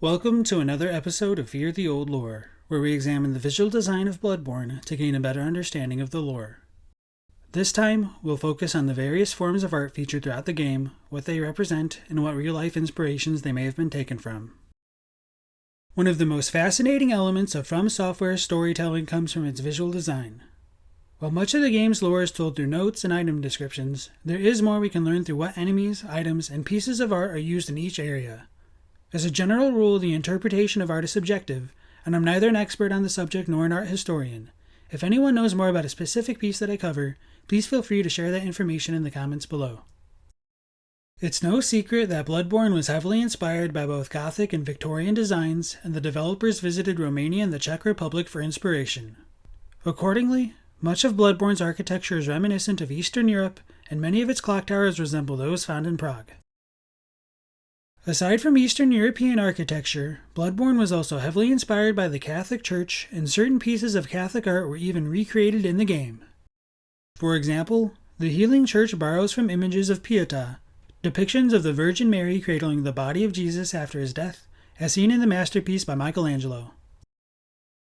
Welcome to another episode of Fear the Old Lore, where we examine the visual design of Bloodborne to gain a better understanding of the lore. This time, we'll focus on the various forms of art featured throughout the game, what they represent, and what real-life inspirations they may have been taken from. One of the most fascinating elements of From Software's storytelling comes from its visual design. While much of the game's lore is told through notes and item descriptions, there is more we can learn through what enemies, items, and pieces of art are used in each area. As a general rule, the interpretation of art is subjective, and I'm neither an expert on the subject nor an art historian. If anyone knows more about a specific piece that I cover, please feel free to share that information in the comments below. It's no secret that Bloodborne was heavily inspired by both Gothic and Victorian designs, and the developers visited Romania and the Czech Republic for inspiration. Accordingly, much of Bloodborne's architecture is reminiscent of Eastern Europe, and many of its clock towers resemble those found in Prague. Aside from Eastern European architecture, Bloodborne was also heavily inspired by the Catholic Church, and certain pieces of Catholic art were even recreated in the game. For example, the Healing Church borrows from images of Pieta, depictions of the Virgin Mary cradling the body of Jesus after his death, as seen in the masterpiece by Michelangelo.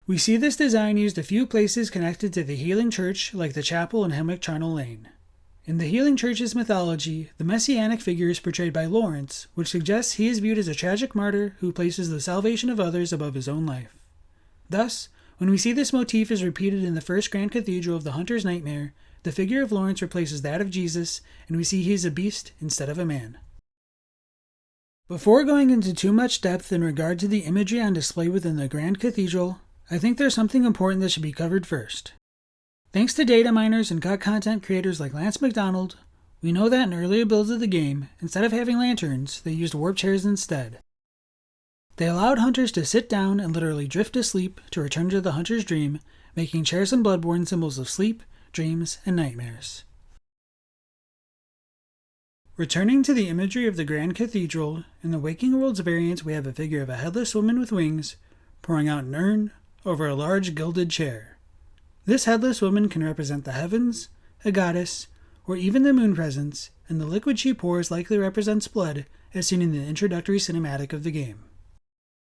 We see this design used a few places connected to the Healing Church, like the chapel in Hemwick Charnel Lane. In the Healing Church's mythology, the messianic figure is portrayed by Lawrence, which suggests he is viewed as a tragic martyr who places the salvation of others above his own life. Thus, when we see this motif is repeated in the first Grand Cathedral of the Hunter's Nightmare, the figure of Lawrence replaces that of Jesus, and we see he is a beast instead of a man. Before going into too much depth in regard to the imagery on display within the Grand Cathedral, I think there's something important that should be covered first. Thanks to data miners and cut content creators like Lance McDonald, we know that in earlier builds of the game, instead of having lanterns, they used warp chairs instead. They allowed hunters to sit down and literally drift to sleep to return to the hunter's dream, making chairs in Bloodborne symbols of sleep, dreams, and nightmares. Returning to the imagery of the Grand Cathedral, in the Waking Worlds variant we have a figure of a headless woman with wings, pouring out an urn over a large gilded chair. This headless woman can represent the heavens, a goddess, or even the moon presence, and the liquid she pours likely represents blood, as seen in the introductory cinematic of the game.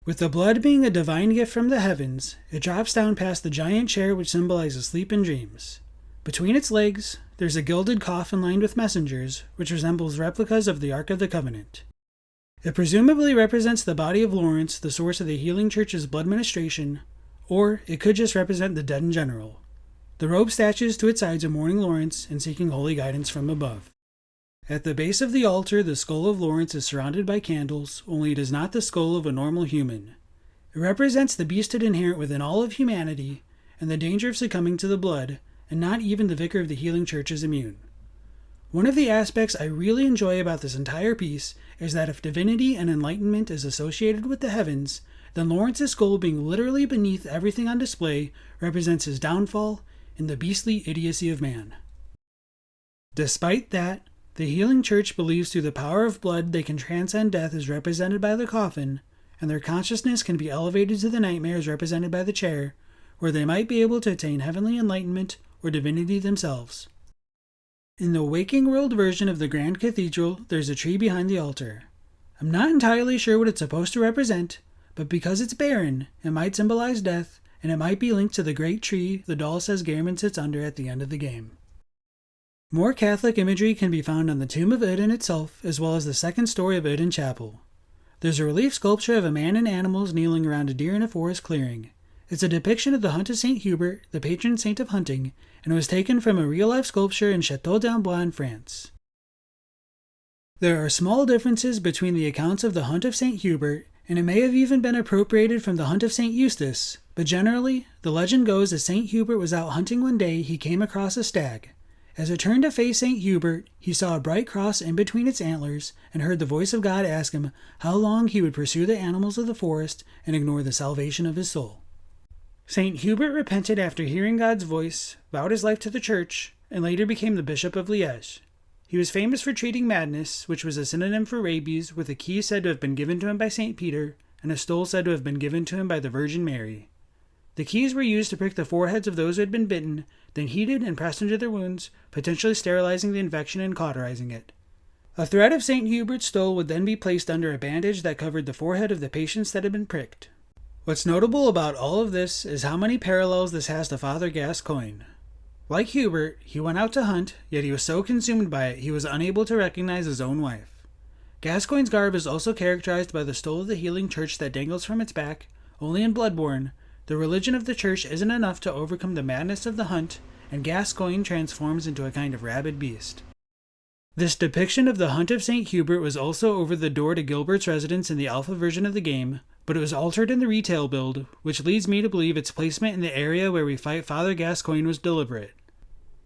With the blood being a divine gift from the heavens, it drops down past the giant chair which symbolizes sleep and dreams. Between its legs, there's a gilded coffin lined with messengers, which resembles replicas of the Ark of the Covenant. It presumably represents the body of Lawrence, the source of the Healing Church's blood ministration, or it could just represent the dead in general. The robe statues to its sides are mourning Lawrence and seeking holy guidance from above. At the base of the altar, the skull of Lawrence is surrounded by candles, only it is not the skull of a normal human. It represents the beasthood inherent within all of humanity, and the danger of succumbing to the blood, and not even the Vicar of the Healing Church is immune. One of the aspects I really enjoy about this entire piece is that if divinity and enlightenment is associated with the heavens, then Lawrence's skull being literally beneath everything on display represents his downfall and the beastly idiocy of man. Despite that, the Healing Church believes through the power of blood they can transcend death as represented by the coffin, and their consciousness can be elevated to the nightmares represented by the chair, where they might be able to attain heavenly enlightenment or divinity themselves. In the Waking World version of the Grand Cathedral, there's a tree behind the altar. I'm not entirely sure what it's supposed to represent, but because it's barren, it might symbolize death, and it might be linked to the great tree the doll says Gehrman sits under at the end of the game. More Catholic imagery can be found on the tomb of Odin itself, as well as the second story of Odin Chapel. There's a relief sculpture of a man and animals kneeling around a deer in a forest clearing. It's a depiction of the hunt of St. Hubert, the patron saint of hunting, and it was taken from a real-life sculpture in Chateau D'amboise in France. There are small differences between the accounts of the hunt of St. Hubert, and it may have even been appropriated from the hunt of St. Eustace, but generally, the legend goes as St. Hubert was out hunting one day, he came across a stag. As it turned to face St. Hubert, he saw a bright cross in between its antlers, and heard the voice of God ask him how long he would pursue the animals of the forest and ignore the salvation of his soul. St. Hubert repented after hearing God's voice, vowed his life to the church, and later became the Bishop of Liège. He was famous for treating madness, which was a synonym for rabies, with a key said to have been given to him by St. Peter, and a stole said to have been given to him by the Virgin Mary. The keys were used to prick the foreheads of those who had been bitten, then heated and pressed into their wounds, potentially sterilizing the infection and cauterizing it. A thread of St. Hubert's stole would then be placed under a bandage that covered the forehead of the patients that had been pricked. What's notable about all of this is how many parallels this has to Father Gascoigne. Like Hubert, he went out to hunt, yet he was so consumed by it he was unable to recognize his own wife. Gascoigne's garb is also characterized by the stole of the healing church that dangles from its back. Only in Bloodborne, the religion of the church isn't enough to overcome the madness of the hunt, and Gascoigne transforms into a kind of rabid beast. This depiction of the Hunt of St. Hubert was also over the door to Gilbert's residence in the alpha version of the game, but it was altered in the retail build, which leads me to believe its placement in the area where we fight Father Gascoigne was deliberate.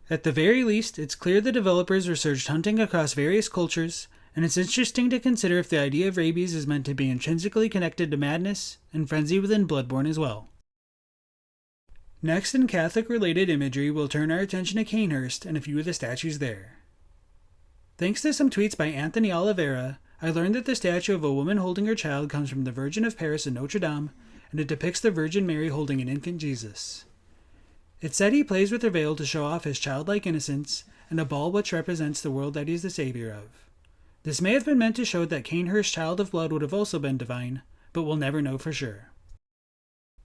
At the very least, it's clear the developers researched hunting across various cultures, and it's interesting to consider if the idea of rabies is meant to be intrinsically connected to madness and frenzy within Bloodborne as well. Next, in Catholic-related imagery, we'll turn our attention to Cainhurst and a few of the statues there. Thanks to some tweets by Anthony Oliveira, I learned that the statue of a woman holding her child comes from the Virgin of Paris in Notre Dame, and it depicts the Virgin Mary holding an infant Jesus. It's said he plays with her veil to show off his childlike innocence, and a ball which represents the world that he is the savior of. This may have been meant to show that Cainhurst's child of blood would have also been divine, but we'll never know for sure.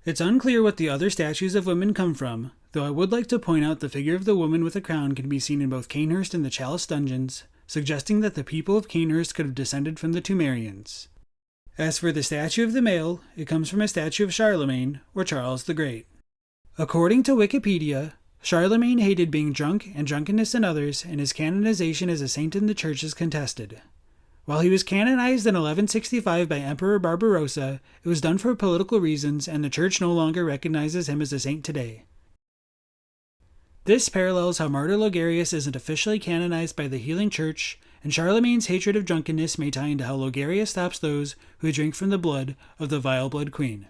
It's unclear what the other statues of women come from, though I would like to point out the figure of the woman with a crown can be seen in both Cainhurst and the Chalice dungeons, suggesting that the people of Cainhurst could have descended from the Tumerians. As for the statue of the male, it comes from a statue of Charlemagne, or Charles the Great. According to Wikipedia, Charlemagne hated being drunk and drunkenness in others, and his canonization as a saint in the church is contested. While he was canonized in 1165 by Emperor Barbarossa, it was done for political reasons, and the church no longer recognizes him as a saint today. This parallels how Martyr Logarius isn't officially canonized by the Healing Church, and Charlemagne's hatred of drunkenness may tie into how Logarius stops those who drink from the blood of the Vile Blood Queen.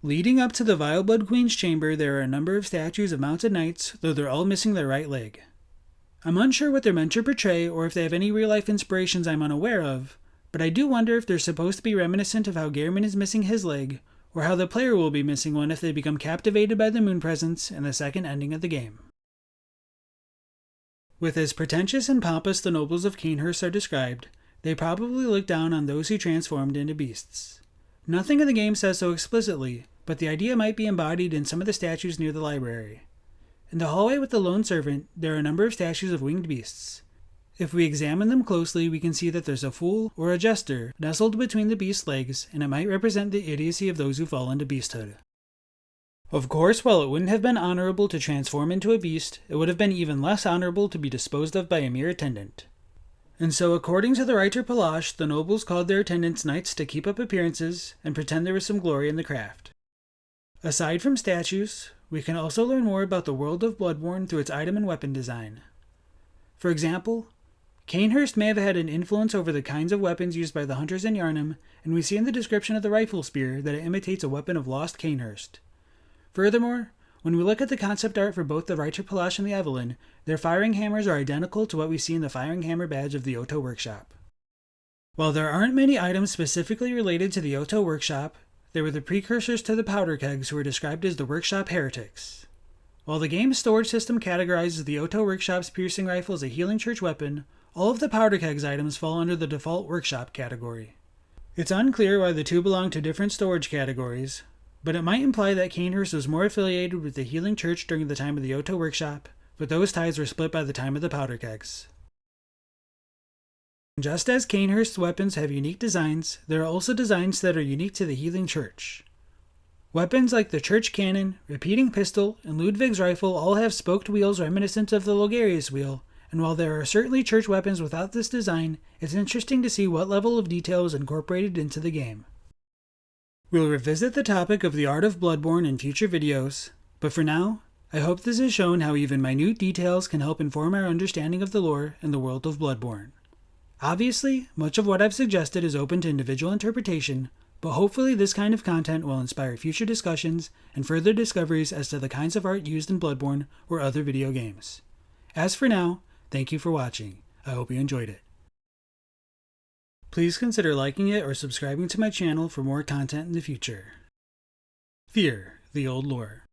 Leading up to the Vile Blood Queen's chamber, there are a number of statues of mounted knights, though they're all missing their right leg. I'm unsure what they're meant to portray, or if they have any real-life inspirations I'm unaware of, but I do wonder if they're supposed to be reminiscent of how Gehrman is missing his leg, or how the player will be missing one if they become captivated by the moon presence in the second ending of the game. With as pretentious and pompous the nobles of Cainhurst are described, they probably look down on those who transformed into beasts. Nothing in the game says so explicitly, but the idea might be embodied in some of the statues near the library. In the hallway with the lone servant, there are a number of statues of winged beasts. If we examine them closely, we can see that there's a fool, or a jester, nestled between the beast's legs, and it might represent the idiocy of those who fall into beasthood. Of course, while it wouldn't have been honorable to transform into a beast, it would have been even less honorable to be disposed of by a mere attendant. And so, according to the writer Palash, the nobles called their attendants knights to keep up appearances and pretend there was some glory in the craft. Aside from statues, we can also learn more about the world of Bloodborne through its item and weapon design. For example, Cainhurst may have had an influence over the kinds of weapons used by the hunters in Yharnam, and we see in the description of the rifle spear that it imitates a weapon of lost Cainhurst. Furthermore, when we look at the concept art for both the Writer Palash and the Evelyn, their firing hammers are identical to what we see in the firing hammer badge of the Otto Workshop. While there aren't many items specifically related to the Otto Workshop, they were the precursors to the powder kegs who were described as the Workshop Heretics. While the game's storage system categorizes the Otto Workshop's piercing rifle as a healing church weapon, all of the powder kegs items fall under the default Workshop category. It's unclear why the two belong to different storage categories, but it might imply that Cainhurst was more affiliated with the healing church during the time of the Otto Workshop, but those ties were split by the time of the powder kegs. Just as Cainhurst's weapons have unique designs, there are also designs that are unique to the healing church. Weapons like the church cannon, repeating pistol, and Ludwig's rifle all have spoked wheels reminiscent of the Logarius wheel, and while there are certainly church weapons without this design, it's interesting to see what level of detail is incorporated into the game. We'll revisit the topic of the art of Bloodborne in future videos, but for now, I hope this has shown how even minute details can help inform our understanding of the lore and the world of Bloodborne. Obviously, much of what I've suggested is open to individual interpretation, but hopefully this kind of content will inspire future discussions and further discoveries as to the kinds of art used in Bloodborne or other video games. As for now, thank you for watching. I hope you enjoyed it. Please consider liking it or subscribing to my channel for more content in the future. Fear the Old Lore.